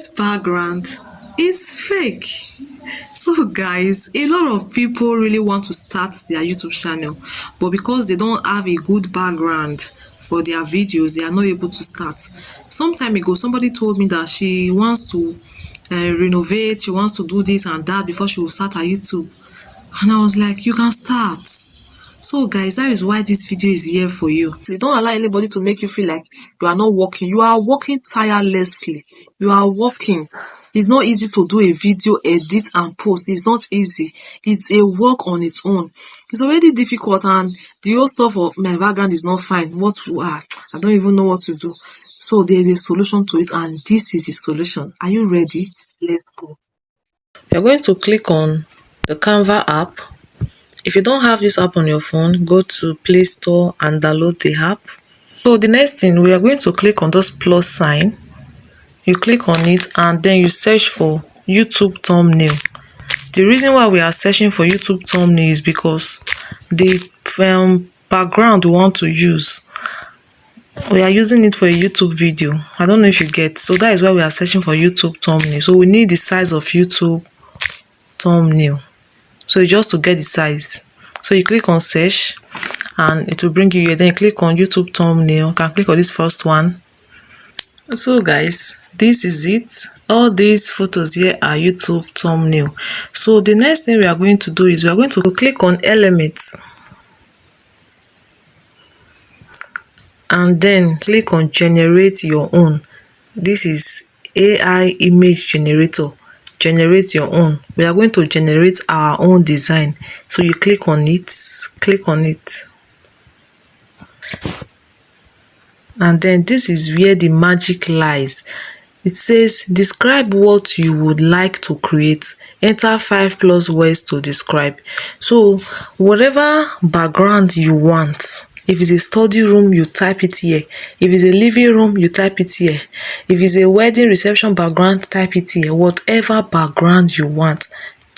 This background is fake. So guys, a lot of people really want to start their YouTube channel, but because they don't have a good background for their videos, they are not able to start. Some time ago, somebody told me that she wants to renovate, she wants to do this and that before she will start her YouTube. And I was like, you can start. So guys, that is why this video is here for you. You don't allow anybody to make you feel like you are not working. You are working tirelessly. You are working. It's not easy to do a video, edit and post. It's not easy. It's a work on its own. It's already difficult, and the whole stuff of my background is not fine. I don't even know what to do. So there's a solution to it, and this is the solution. Are you ready? Let's go. You're going to click on the Canva app. If you don't have this app on your phone, go to Play Store and download the app. So the next thing, we are going to click on this plus sign. You click on it and then you search for YouTube thumbnail. The reason why we are searching for YouTube thumbnail is because the background we want to use, we are using it for a YouTube video. I don't know if you get. So that is why we are searching for YouTube thumbnail. So we need the size of YouTube thumbnail. So just to get the size, so you click on search and it will bring you here. Then you click on YouTube thumbnail. You can click on this first one. So guys, this is it. All these photos here are YouTube thumbnail. So the next thing we are going to do is we are going to click on elements and then click on generate your own. This is AI image generator. Generate your own. We are going to generate our own design. So you click on it, and then this is where the magic lies. It says describe what you would like to create. Enter 5+ words to describe. So whatever background you want. If it's a study room, you type it here. If it's a living room, you type it here. If it's a wedding reception background, type it here. Whatever background you want,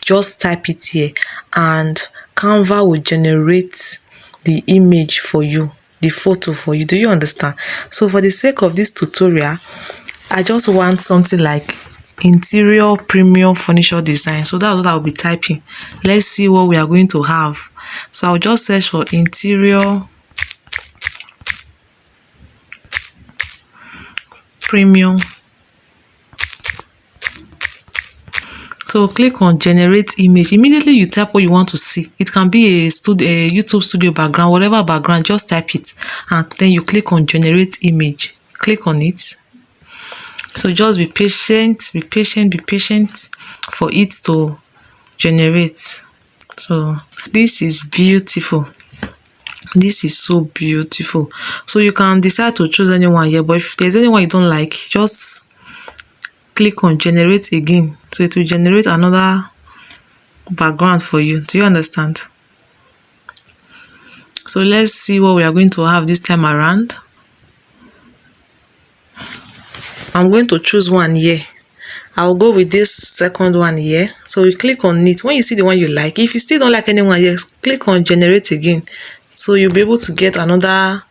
just type it here. And Canva will generate the image for you, the photo for you. Do you understand? So for the sake of this tutorial, I just want something like interior premium furniture design. So that's what I'll be typing. Let's see what we are going to have. So I'll just search for interior premium. So click on generate image. Immediately you type what you want to see. It can be a YouTube studio background, whatever background, just type it and then you click on generate image. Click on it. So just be patient for it to generate. So this is beautiful. This is so beautiful. So you can decide to choose anyone here, but if there's anyone you don't like, just click on generate again. So it will generate another background for you. Do you understand? So let's see what we are going to have this time around. I'm going to choose one here. I'll go with this second one here. So you click on it. When you see the one you like, if you still don't like anyone here, click on generate again. So you'll be able to get another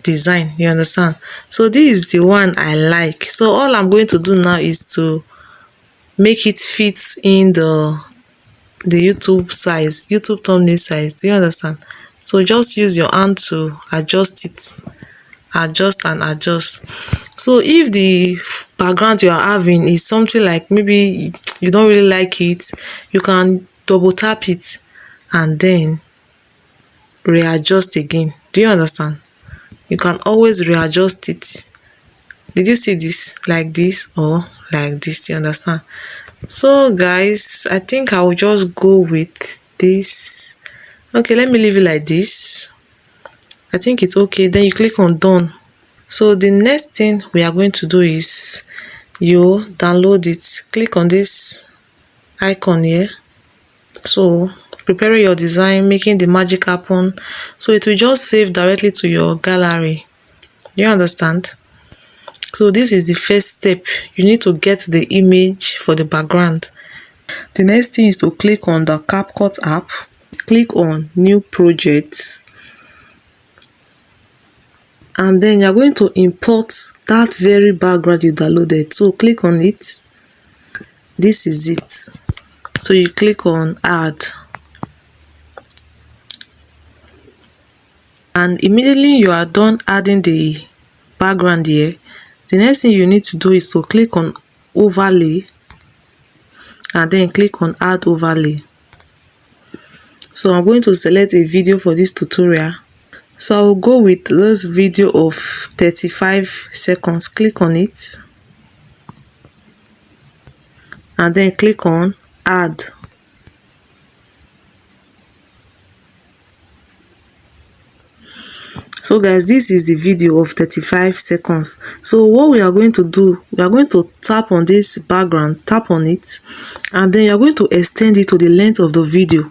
design. You understand? So this is the one I like. So all I'm going to do now is to make it fit in the YouTube size, YouTube thumbnail size. Do you understand? So just use your hand to adjust it. Adjust and adjust. So if the background you are having is something like maybe you don't really like it, you can double tap it and then readjust again. Do you understand? You can always readjust it. Did you see this? Like this or like this? You understand? So guys, I think I will just go with this. Okay, let me leave it like this. I think it's okay. Then you click on done. So the next thing we are going to do is you download it. Click on this icon here. So preparing your design, making the magic happen. So it will just save directly to your gallery. You understand? So this is the first step. You need to get the image for the background. The next thing is to click on the CapCut app. Click on new project. And then you're going to import that very background you downloaded. So click on it. This is it. So you click on add, and immediately you are done adding the background here, the next thing you need to do is to click on overlay and then click on add overlay. So I'm going to select a video for this tutorial. So I will go with this video of 35 seconds. Click on it and then click on add. So guys, this is the video of 35 seconds. So what we are going to do, we are going to tap on this background, tap on it, and then you are going to extend it to the length of the video.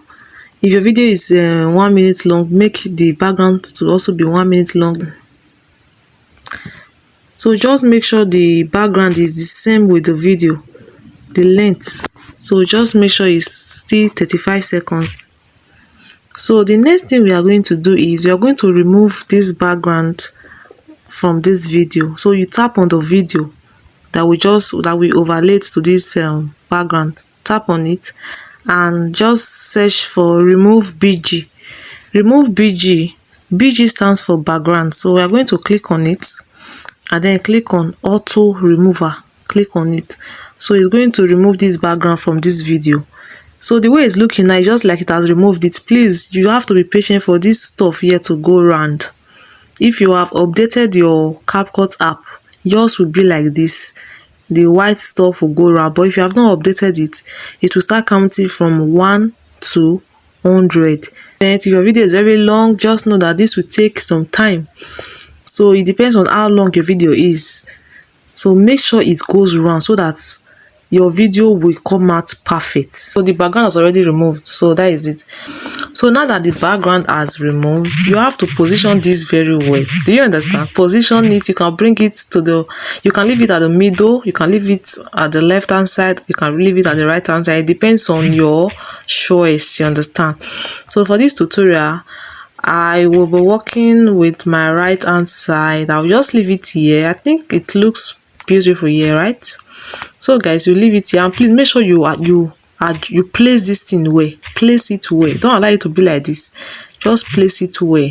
If your video is 1 minute long, make the background to also be 1 minute long. So just make sure the background is the same with the video, the length. So just make sure it's still 35 seconds. So the next thing we are going to do is we are going to remove this background from this video. So you tap on the video that we overlaid to this background. Tap on it and just search for remove BG. Remove BG. BG stands for background. So we are going to click on it and then click on auto remover. Click on it. So it's going to remove this background from this video. So the way it's looking now, just like it has removed it. Please, you have to be patient for this stuff here to go round. If you have updated your CapCut app, yours will be like this. The white stuff will go round. But if you have not updated it, it will start counting from 1 to 100. And if your video is very long, just know that this will take some time. So it depends on how long your video is. So make sure it goes round so that your video will come out perfect. So the background is already removed, so that is it. So now that the background has removed, you have to position this very well. Do you understand? Position it. You can bring it to you can leave it at the middle, you can leave it at the left hand side, you can leave it at the right hand side. It depends on your choice, you understand? So for this tutorial, I will be working with my right hand side. I'll just leave it here. I think it looks beautiful here, right? So guys, you leave it here and please make sure you place this thing well. Place it well. Don't allow it to be like this. Just place it well.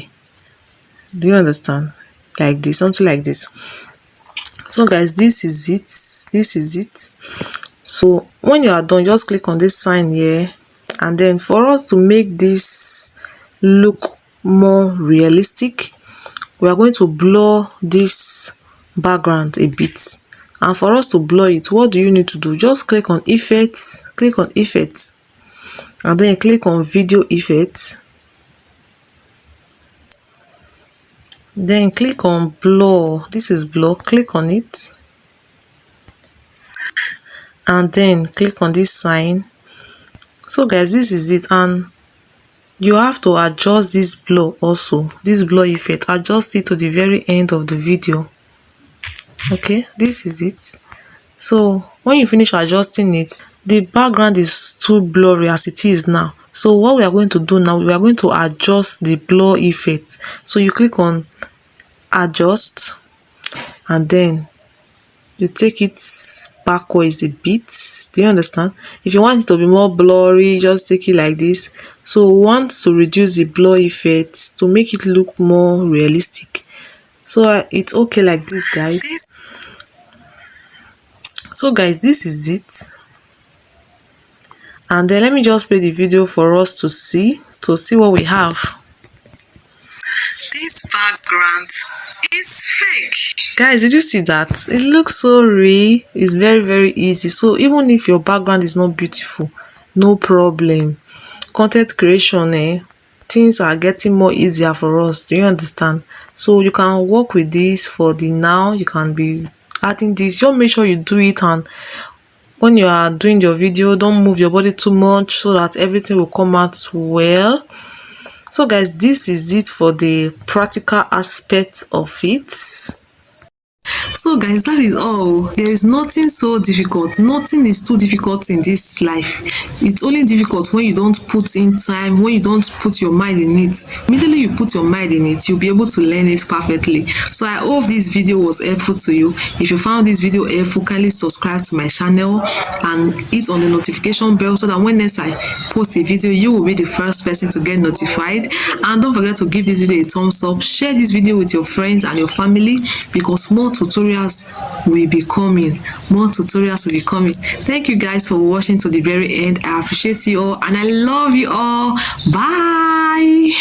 Do you understand? Like this, something like this. So guys, this is it. This is it. So when you are done, just click on this sign here, and then for us to make this look more realistic, we are going to blur this background a bit. And for us to blur it, what do you need to do? Just click on effects, click on effects, and then click on video effects. Then click on blur. This is blur. Click on it. And then click on this sign. So guys, this is it. And you have to adjust this blur also. This blur effect. Adjust it to the very end of the video. Okay, this is it. So when you finish adjusting it, the background is too blurry as it is now. So what we are going to do now, we are going to adjust the blur effect. So you click on adjust and then you take it backwards a bit. Do you understand? If you want it to be more blurry, just take it like this. So we want to reduce the blur effect to make it look more realistic. So it's okay like this, guys. So guys, this is it. And then let me just play the video for us to see what we have. This background is fake. Guys, did you see that? It looks so real. It's very, very easy. So even if your background is not beautiful, no problem. Content creation, things are getting more easier for us. Do you understand? So you can work with this for the now. You can be adding this. Just make sure you do it, and when you are doing your video, don't move your body too much so that everything will come out well. So guys, this is it for the practical aspect of it. So guys, that is all. There is nothing so difficult. Nothing is too difficult in this life. It's only difficult when you don't put in time, when you don't put your mind in it. Immediately you put your mind in it, you'll be able to learn it perfectly. So I hope this video was helpful to you. If you found this video helpful, kindly subscribe to my channel and hit on the notification bell so that when next I post a video, you will be the first person to get notified. And don't forget to give this video a thumbs up. Share this video with your friends and your family, because more tutorials will be coming. Thank you guys for watching to the very end. I appreciate you all and I love you all. Bye.